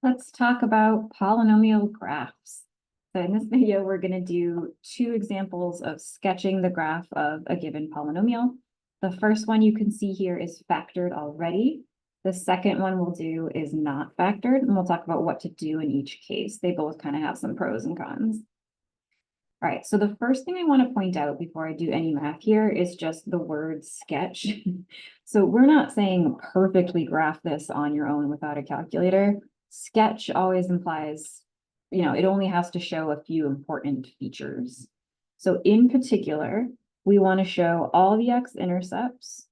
Let's talk about polynomial graphs. So in this video, we're going to do two examples of sketching the graph of a given polynomial. The first one you can see here is factored already. The second one we'll do is not factored, and we'll talk about what to do in each case. They both kind of have some pros and cons. All right, so the first thing I want to point out before I do any math here is just the word sketch. So we're not saying perfectly graph this on your own without a calculator. Sketch always implies, it only has to show a few important features. So in particular, we want to show all the x-intercepts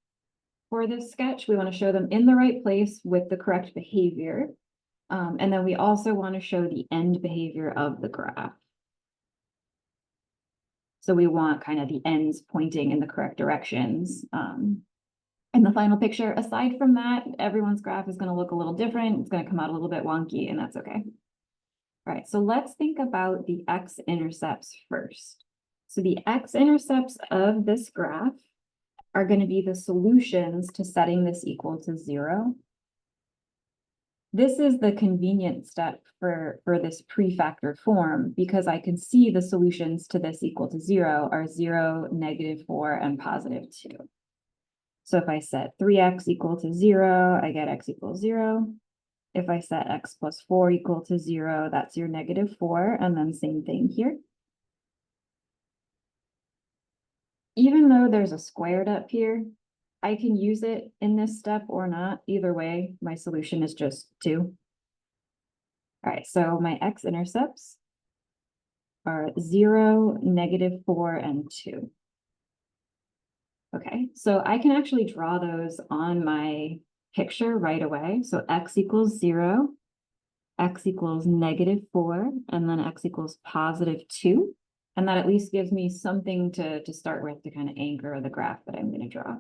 for this sketch. We want to show them in the right place with the correct behavior. And then we also want to show the end behavior of the graph. So we want kind of the ends pointing in the correct directions. In the final picture, aside from that, everyone's graph is going to look a little different. It's going to come out a little bit wonky, and that's okay. All right, so let's think about the x-intercepts first. So the x-intercepts of this graph are going to be the solutions to setting this equal to 0. This is the convenient step for this prefactored form because I can see the solutions to this equal to 0 are 0, -4, and +2. So if I set 3x equal to 0, I get x equals 0. If I set x plus 4 equal to 0, that's your -4, and then same thing here. Even though there's a squared up here, I can use it in this step or not. Either way, my solution is just 2. All right, so my x-intercepts are 0, -4, and 2. Okay, so I can actually draw those on my picture right away. So x equals 0, x equals -4, and then x equals +2. And that at least gives me something to start with to kind of anchor the graph that I'm going to draw.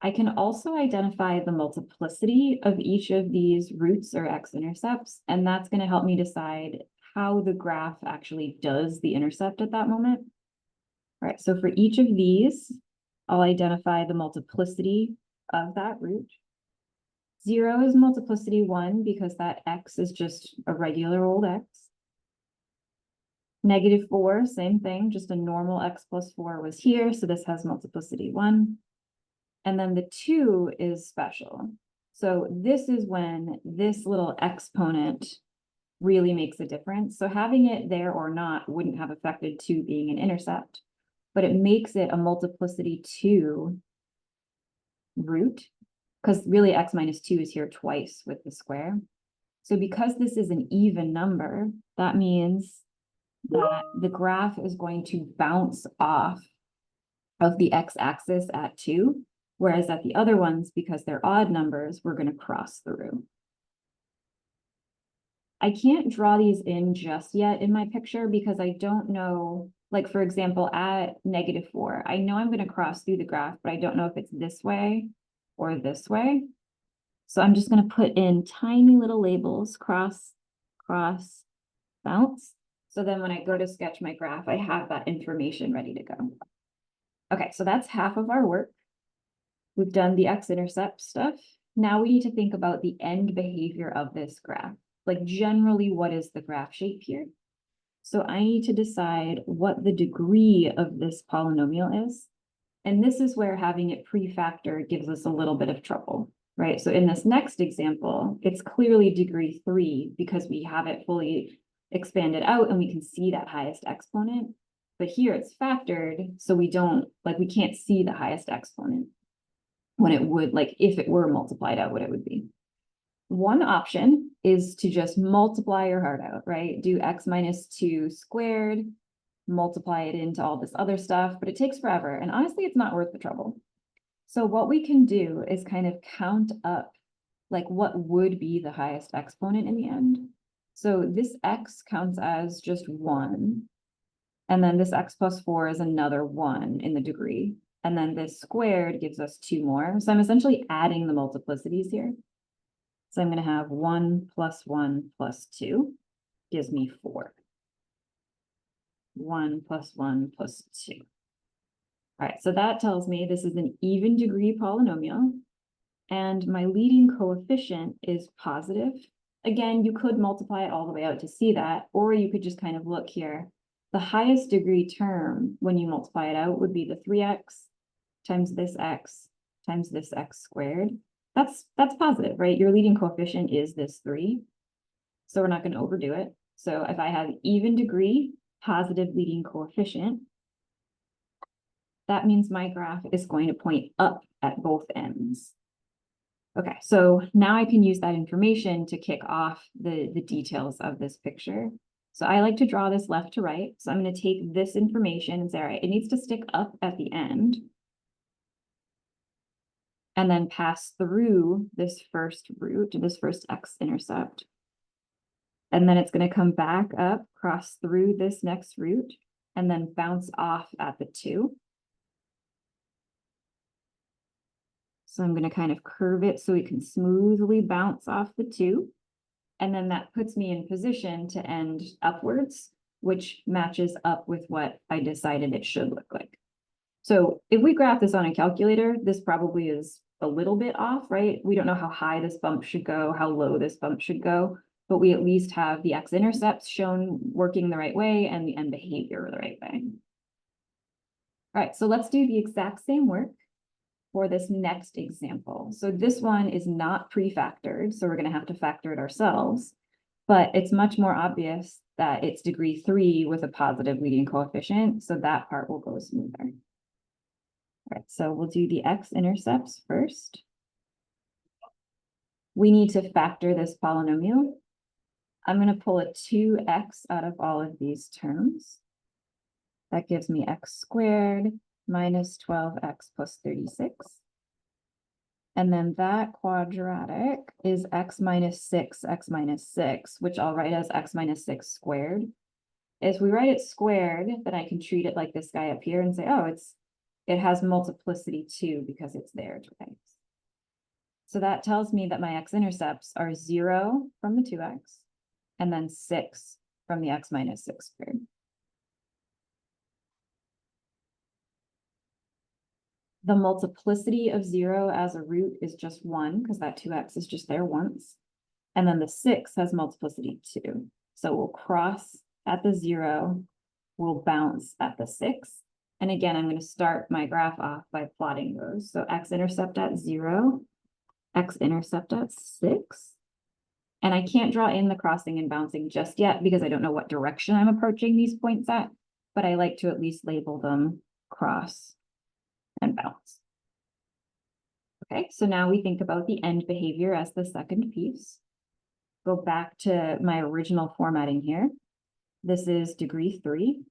I can also identify the multiplicity of each of these roots or x-intercepts, and that's going to help me decide how the graph actually does the intercept at that moment. All right, so for each of these, I'll identify the multiplicity of that root. 0 is multiplicity 1 because that x is just a regular old x. -4, same thing, just a normal x plus 4 was here, so this has multiplicity 1. And then the 2 is special. So this is when this little exponent really makes a difference. So having it there or not wouldn't have affected 2 being an intercept, but it makes it a multiplicity 2 root, because really x minus 2 is here twice with the square. So because this is an even number, that means that the graph is going to bounce off of the x-axis at 2, whereas at the other ones, because they're odd numbers, we're going to cross through. I can't draw these in just yet in my picture because I don't know, like for example, at -4, I know I'm going to cross through the graph, but I don't know if it's this way or this way. So I'm just going to put in tiny little labels, cross, cross, bounce. So then when I go to sketch my graph, I have that information ready to go. Okay, so that's half of our work. We've done the x-intercept stuff. Now we need to think about the end behavior of this graph. Like generally, what is the graph shape here? So I need to decide what the degree of this polynomial is. And this is where having it prefactored gives us a little bit of trouble, right? So in this next example, it's clearly degree 3 because we have it fully expanded out and we can see that highest exponent. But here it's factored, so we can't see the highest exponent when it would, like if it were multiplied out, what it would be. One option is to just multiply your heart out, right? Do x minus 2 squared, multiply it into all this other stuff, but it takes forever. And honestly, it's not worth the trouble. So what we can do is kind of count up like what would be the highest exponent in the end. So this x counts as just 1. And then this x plus 4 is another 1 in the degree. And then this squared gives us 2 more. So I'm essentially adding the multiplicities here. So I'm going to have 1 plus 1 plus 2 gives me 4. 1 plus 1 plus 2. All right, so that tells me this is an even degree polynomial. And my leading coefficient is positive. again, you could multiply it all the way out to see that, or you could just kind of look here. The highest degree term when you multiply it out would be the 3x times this x times this x squared. That's positive, right? Your leading coefficient is this 3. So we're not going to overdo it. So if I have even degree, positive leading coefficient, that means my graph is going to point up at both ends. Okay, so now I can use that information to kick off the details of this picture. So I like to draw this left to right. So I'm going to take this information and say, all right, it needs to stick up at the end and then pass through this first root, this first x-intercept. And then it's going to come back up, cross through this next root, and then bounce off at the 2. So I'm going to kind of curve it so it can smoothly bounce off the 2. And then that puts me in position to end upwards, which matches up with what I decided it should look like. So if we graph this on a calculator, this probably is a little bit off, right? We don't know how high this bump should go, how low this bump should go, but we at least have the x-intercepts shown working the right way and the end behavior the right way. All right, so let's do the exact same work for this next example. So this one is not pre-factored, so we're going to have to factor it ourselves, but it's much more obvious that it's degree 3 with a positive leading coefficient, so that part will go smoother. All right, so we'll do the x-intercepts first. We need to factor this polynomial. I'm going to pull a 2x out of all of these terms. That gives me x squared minus 12x plus 36. And then that quadratic is x minus 6, which I'll write as x minus 6 squared. If we write it squared, then I can treat it like this guy up here and say, oh, it has multiplicity 2 because it's there twice. So that tells me that my x-intercepts are 0 from the 2x and then 6 from the x minus 6 squared. The multiplicity of 0 as a root is just 1 because that 2x is just there once. And then the 6 has multiplicity 2. So we'll cross at the 0, we'll bounce at the 6. And again, I'm going to start my graph off by plotting those. So x-intercept at 0, x-intercept at 6. And I can't draw in the crossing and bouncing just yet because I don't know what direction I'm approaching these points at, but I like to at least label them cross and bounce. Okay, so now we think about the end behavior as the second piece. Go back to my original formatting here. This is degree 3.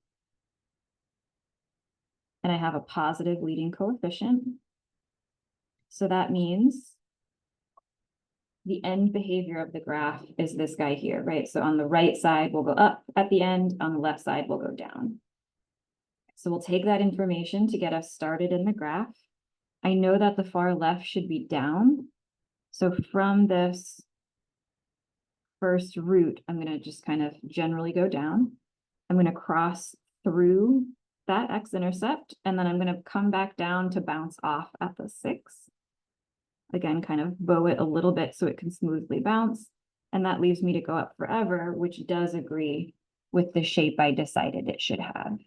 And I have a positive leading coefficient. So that means the end behavior of the graph is this guy here, right? So on the right side, we'll go up at the end. On the left side, we'll go down. So we'll take that information to get us started in the graph. I know that the far left should be down. So from this first root, I'm going to just kind of generally go down. I'm going to cross through that x-intercept, and then I'm going to come back down to bounce off at the 6. Again, kind of bow it a little bit so it can smoothly bounce. And that leaves me to go up forever, which does agree with the shape I decided it should have.